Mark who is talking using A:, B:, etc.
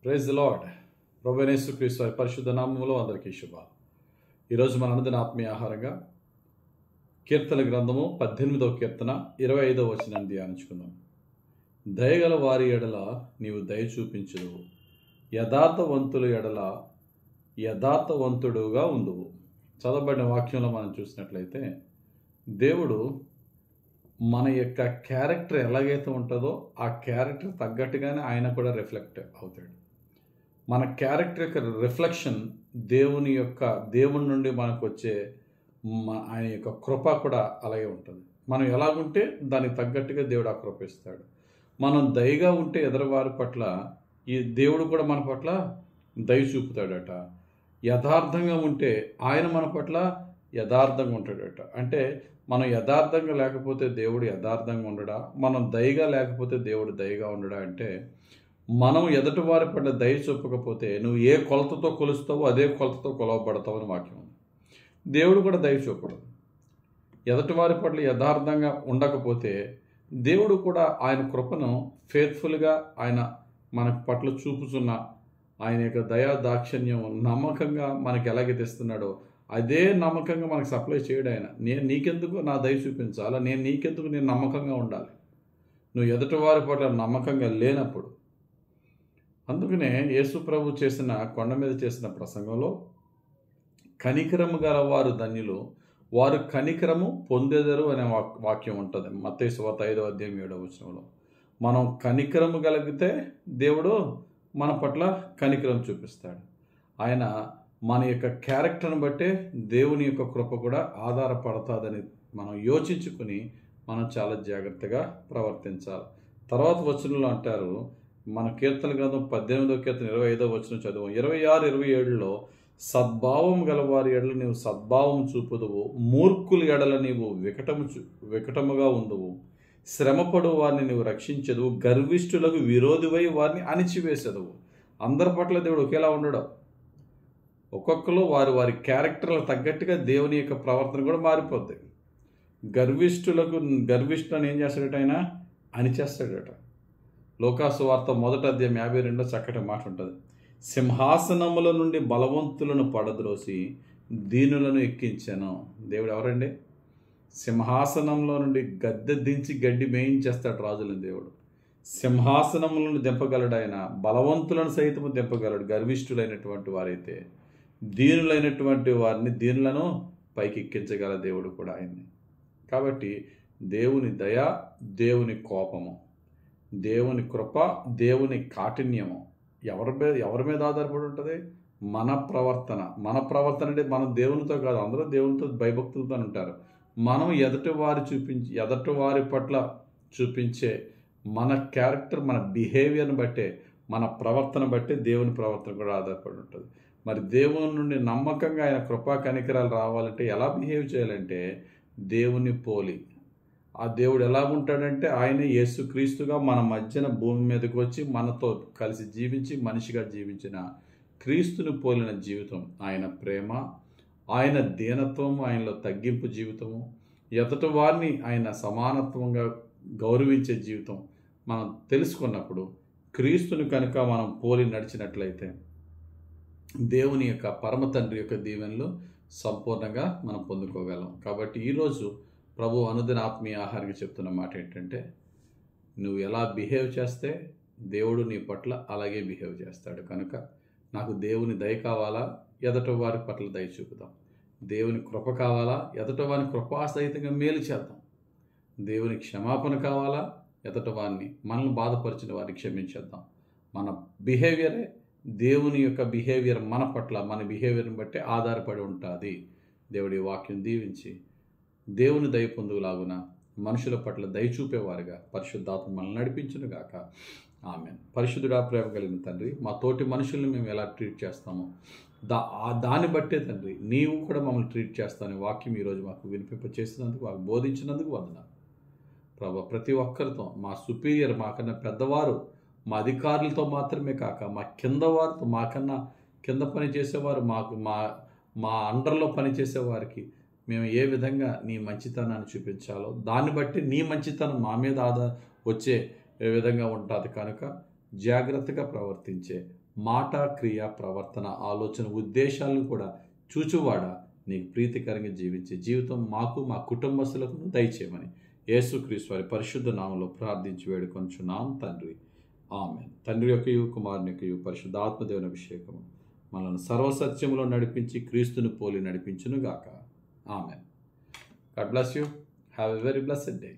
A: Praise the lord. ప్రభువైన యేసుక్రీస్తు వారి పరిశుద్ధ నామములో అందరికీ శుభాలు. ఈరోజు మన అనుదిన ఆత్మీయ ఆహారంగా కీర్తన గ్రంథము 18వ కీర్తన 25వ వచనాన్ని ధ్యానించుకుందాం. దయగల వారి ఎడల నీవు దయ చూపించుదువు, యథార్థవంతుల ఎడల యథార్థవంతుడుగా ఉండువు. చదవబడిన వాక్యంలో మనం చూసినట్లయితే దేవుడు మన యొక్క క్యారెక్టర్ ఎలాగైతే ఉంటుందో ఆ క్యారెక్టర్ తగ్గట్టుగానే ఆయన కూడా రిఫ్లెక్ట్ అవుతాడు. మన క్యారెక్టర్ యొక్క రిఫ్లెక్షన్ దేవుని నుండి మనకు వచ్చే ఆయన యొక్క కృప కూడా అలాగే ఉంటుంది. మనం ఎలాగుంటే దానికి తగ్గట్టుగా దేవుడు ఆ కృప ఇస్తాడు. మనం దయగా ఉంటే ఎదురువారి పట్ల ఈ దేవుడు కూడా మన పట్ల దయ చూపుతాడట. యథార్థంగా ఉంటే ఆయన మన పట్ల యథార్థంగా ఉంటాడట. అంటే మనం యథార్థంగా లేకపోతే దేవుడు యథార్థంగా ఉండడా, మనం దయగా లేకపోతే దేవుడు దయగా ఉండడా అంటే మనం ఎదుటి వారి పట్ల దయ చూపకపోతే నువ్వు ఏ కొలతతో కొలుస్తావో అదే కొలతతో కొలవబడతావు అని వాక్యం ఉంది. దేవుడు కూడా దయ చూపడు. ఎదుటి వారి పట్ల యథార్థంగా ఉండకపోతే దేవుడు కూడా ఆయన కృపను ఫేత్ఫుల్గా ఆయన మన పట్ల చూపుతున్న ఆయన యొక్క దయా దాక్షిణ్యం నమ్మకంగా మనకి ఎలాగైతే ఇస్తున్నాడో అదే నమ్మకంగా మనకు సప్లై చేయడు ఆయన. నేను నీకెందుకు నా దయ చూపించాలా, నేను నమ్మకంగా ఉండాలి. నువ్వు ఎదుటి వారి పట్ల నమ్మకంగా లేనప్పుడు. అందుకనే యేసు ప్రభు చేసిన కొండ మీద చేసిన ప్రసంగంలో కనికరము గల వారు ధన్యులు, వారు కనికరము పొందెదరు అనే వాక్యం ఉంటుంది మత్తయి సువార్త 5వ అధ్యాయం 7వ వచనంలో. మనం కనికరము కలిగితే దేవుడు మన పట్ల కనికరం చూపిస్తాడు. ఆయన మన యొక్క క్యారెక్టర్ని బట్టే దేవుని యొక్క కృప కూడా ఆధారపడుతుందని మనం యోచించుకుని మనం చాలా జాగ్రత్తగా ప్రవర్తించాలి. తర్వాత వచనంలో అంటారు, మన కీర్తన గ్రంథం 18వ కీర్తన 25వ వచనం చదువు. 26, 27లో సద్భావం గలవారి ఎడల నీవు సద్భావం చూపుదువు, మూర్ఖుల ఎడల నీవు వికటముగా ఉందువు, శ్రమపడు వారిని నీవు రక్షించదువు, గర్విష్ఠులకు విరోధివై వారిని అణిచివేసదువు. అందరి పట్ల దేవుడు ఒకేలా ఉండడు. ఒక్కొక్కరు వారి క్యారెక్టర్లకు తగ్గట్టుగా దేవుని యొక్క ప్రవర్తన కూడా మారిపోద్ది. గర్విష్ఠులను ఏం చేస్తాడట ఆయన? అణిచేస్తాడట. లోకాసు వార్త 1వ అధ్యాయం 52 చక్కటి మాట ఉంటుంది. సింహాసనముల నుండి బలవంతులను పడద్రోసి దీనులను ఎక్కించాను. దేవుడు ఎవరండి? సింహాసనంలో నుండి గద్దె దించి గడ్డి మేయించేస్తాడు రాజులను దేవుడు. సింహాసనములను దింపగలడు ఆయన, బలవంతులను సైతము దింపగలడు. గర్విష్ఠులైనటువంటి వారైతే దీనులైనటువంటి వారిని దీనులను పైకి ఎక్కించగల దేవుడు కూడా ఆయన్ని. కాబట్టి దేవుని దయ, దేవుని కోపము, దేవుని కృప, దేవుని కాఠిన్యము ఎవరి మీద ఆధారపడి ఉంటుంది? మన ప్రవర్తన అంటే మనం దేవునితో కాదు, అందరూ దేవునితో భయభక్తులతో ఉంటారు. మనం ఎదుటి వారి పట్ల చూపించే మన క్యారెక్టర్, మన బిహేవియర్ని బట్టే, మన ప్రవర్తన బట్టే దేవుని ప్రవర్తన కూడా ఆధారపడి ఉంటుంది. మరి దేవుని నుండి నమ్మకంగా ఆయన కృపా కనికరాలు రావాలంటే ఎలా బిహేవ్ చేయాలంటే దేవుని పోలి. ఆ దేవుడు ఎలా ఉంటాడంటే ఆయన యేసుక్రీస్తుగా మన మధ్యన భూమి మీదకి వచ్చి మనతో కలిసి జీవించి మనిషిగా జీవించిన క్రీస్తుని పోలిన జీవితం. ఆయన ప్రేమ, ఆయన దీనత్వము, ఆయనలో తగ్గింపు జీవితము, ఎదుటి వారిని ఆయన సమానత్వంగా గౌరవించే జీవితం మనం తెలుసుకున్నప్పుడు, క్రీస్తుని కనుక మనం పోలి నడిచినట్లయితే దేవుని యొక్క పరమ తండ్రి యొక్క దీవెనలు సంపూర్ణంగా మనం పొందుకోగలం. కాబట్టి ఈరోజు ప్రభు అనుదిన ఆత్మీయ ఆహారంగా చెప్తున్న మాట ఏంటంటే, నువ్వు ఎలా బిహేవ్ చేస్తే దేవుడు నీ పట్ల అలాగే బిహేవ్ చేస్తాడు. కనుక నాకు దేవుని దయ కావాలా, ఎదుటి వారి పట్ల దయ చూపుదాం. దేవుని కృప కావాలా, ఎదుటి వారిని కృపాసహితంగా మేలు చేద్దాం. దేవుని క్షమాపణ కావాలా, ఎదుటి వారిని మనల్ని బాధపరిచిన వారిని క్షమించేద్దాం. మన బిహేవియరే దేవుని యొక్క బిహేవియర్ మన పట్ల, మన బిహేవియర్ని బట్టి ఆధారపడి ఉంటుంది. దేవుడి వాక్యం దీవించి దేవుని దయ పొందులాగున మనుషుల పట్ల దయ చూపేవారుగా పరిశుద్ధాత్మ మనల్ని నడిపించునుగాక. ఆమేన్. పరిశుద్ధుడా, ప్రేమ కలిగిన తండ్రి, మా తోటి మనుషుల్ని మేము ఎలా ట్రీట్ చేస్తామో దాన్ని బట్టే తండ్రి నీవు కూడా మమ్మల్ని ట్రీట్ చేస్తానని వాక్యం ఈరోజు మాకు వినిపింప చేసినందుకు, మాకు బోధించినందుకు వందనాలు ప్రభా. ప్రతి ఒక్కరితో మా సుపీరియర్, మాకన్నా పెద్దవారు, మా అధికారులతో మాత్రమే కాక మా కింద వారితో, మాకన్నా కింద పని చేసేవారు, మా అండర్లో పనిచేసేవారికి మేము ఏ విధంగా నీ మంచితనాన్ని చూపించాలో దాన్ని బట్టి నీ మంచితనం మా మీద వచ్చే విధంగా ఉంటుంది. కనుక జాగ్రత్తగా ప్రవర్తించే మాట, క్రియ, ప్రవర్తన, ఆలోచన, ఉద్దేశాలను కూడా చూచువాడా నీకు ప్రీతికరంగా జీవించే జీవితం మాకు మా కుటుంబస్తులకు దయచేయమని యేసుక్రీస్తు వారి పరిశుద్ధ నామంలో ప్రార్థించి వేడుకొంచున్నాం తండ్రి. ఆమేన్. తండ్రి యొక్కయు కుమారుని యొక్కయు పరిశుద్ధాత్మదేవుని అభిషేకము మనల్ని సర్వసత్యములో నడిపించి క్రీస్తుని పోలి నడిపించును గాక. ఆమేన్. God bless you. Have a very blessed day.